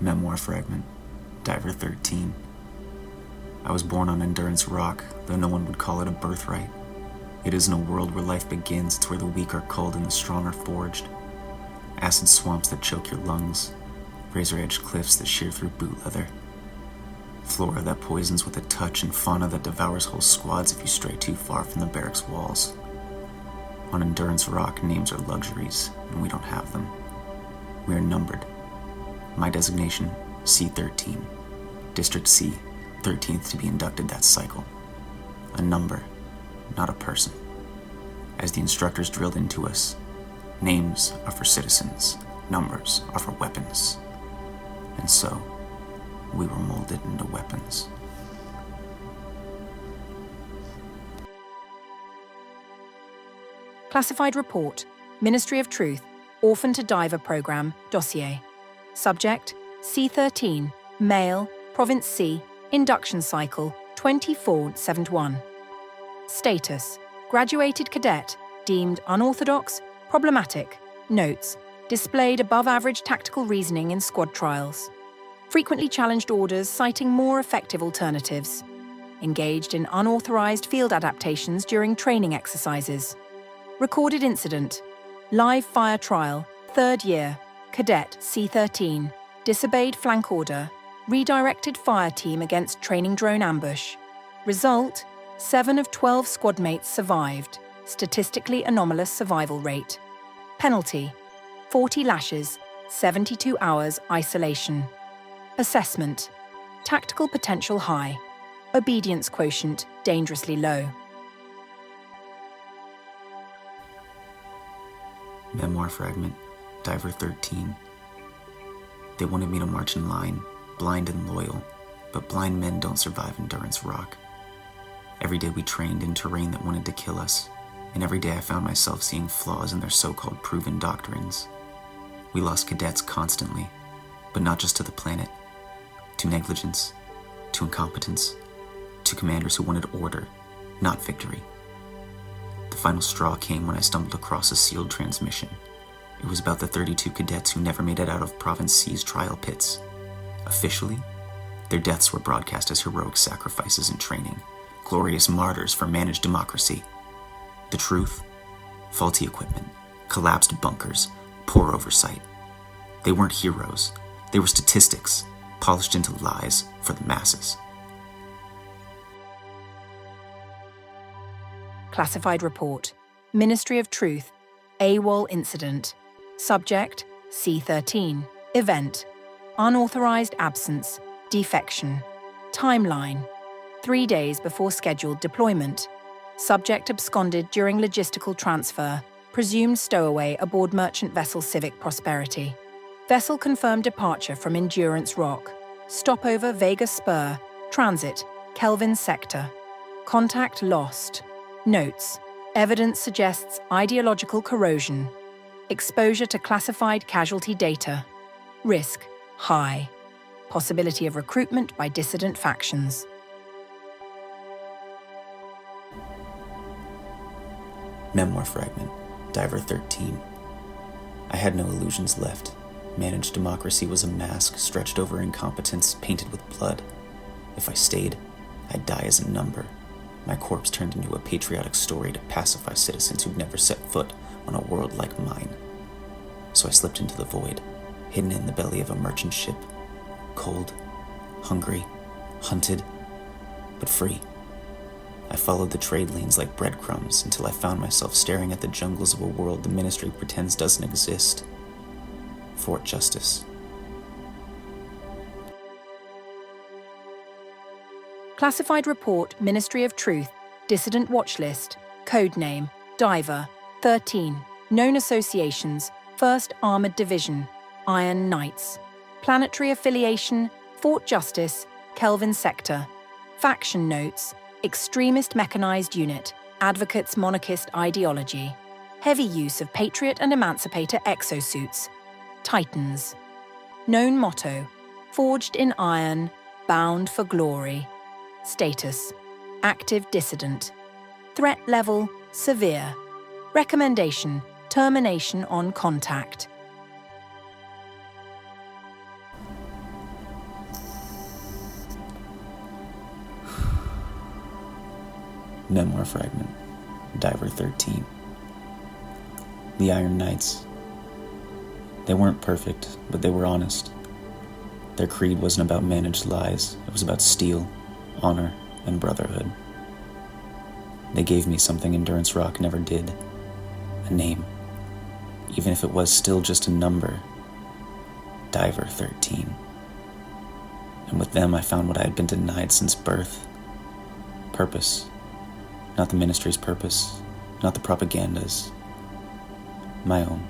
Memoir fragment, Diver 13. I was born on Endurance Rock, though no one would call it a birthright. It isn't a world where life begins, it's where the weak are culled and the strong are forged. Acid swamps that choke your lungs, razor-edged cliffs that shear through boot leather. Flora that poisons with a touch, and fauna that devours whole squads if you stray too far from the barracks walls. On Endurance Rock, names are luxuries, and we don't have them. We are numbered. My designation, C-13. District C, 13th to be inducted that cycle. A number, not a person. As the instructors drilled into us, names are for citizens, numbers are for weapons. And so, we were molded into weapons. Classified report, Ministry of Truth, Orphan to Diver Program, dossier. Subject, C-13, male, Province C, induction cycle, 2471. Status, graduated cadet, deemed unorthodox, problematic. Notes, displayed above average tactical reasoning in squad trials. Frequently challenged orders citing more effective alternatives. Engaged in unauthorized field adaptations during training exercises. Recorded incident, live fire trial, 3rd year, cadet C-13, disobeyed flank order, redirected fire team against training drone ambush. Result, 7 of 12 squad mates survived, statistically anomalous survival rate. Penalty, 40 lashes, 72 hours isolation. Assessment, tactical potential high, obedience quotient dangerously low. Memoir fragment, Diver 13. They wanted me to march in line, blind and loyal, but blind men don't survive Endurance Rock. Every day we trained in terrain that wanted to kill us, and every day I found myself seeing flaws in their so-called proven doctrines. We lost cadets constantly, but not just to the planet, to negligence, to incompetence, to commanders who wanted order, not victory. The final straw came when I stumbled across a sealed transmission. It was about the 32 cadets who never made it out of Province C's trial pits. Officially, their deaths were broadcast as heroic sacrifices in training, glorious martyrs for managed democracy. The truth? Faulty equipment, collapsed bunkers, poor oversight. They weren't heroes. They were statistics, polished into lies for the masses. Classified report, Ministry of Truth, AWOL incident. Subject, C-13. Event, unauthorized absence, defection. Timeline, 3 days before scheduled deployment. Subject absconded during logistical transfer, presumed stowaway aboard merchant vessel Civic Prosperity. Vessel confirmed departure from Endurance Rock. Stopover Vega Spur, transit, Kelvin Sector. Contact lost. Notes, evidence suggests ideological corrosion. Exposure to classified casualty data. Risk, high. Possibility of recruitment by dissident factions. Memoir fragment, Diver 13. I had no illusions left. Managed democracy was a mask stretched over incompetence, painted with blood. If I stayed, I'd die as a number. My corpse turned into a patriotic story to pacify citizens who'd never set foot on a world like mine. So I slipped into the void, hidden in the belly of a merchant ship. Cold, hungry, hunted, but free. I followed the trade lanes like breadcrumbs until I found myself staring at the jungles of a world the Ministry pretends doesn't exist. Fort Justice. Classified report, Ministry of Truth, dissident watch list, code name, Diver, 13, known associations, 1st Armored Division, IronKnights. Planetary affiliation, Fort Justice, Kelvin Sector. Faction notes, extremist mechanized unit, advocates monarchist ideology. Heavy use of patriot and emancipator exosuits. Titans. Known motto, forged in iron, bound for glory. Status, active dissident. Threat level, severe. Recommendation, termination on contact. Memoir fragment, Diver 13. The IronKnights. They weren't perfect, but they were honest. Their creed wasn't about managed lies, it was about steel, honor, and brotherhood. They gave me something Endurance Rock never did, a name, even if it was still just a number, Diver 13. And with them I found what I had been denied since birth. Purpose. Not the ministry's purpose, not the propaganda's. My own.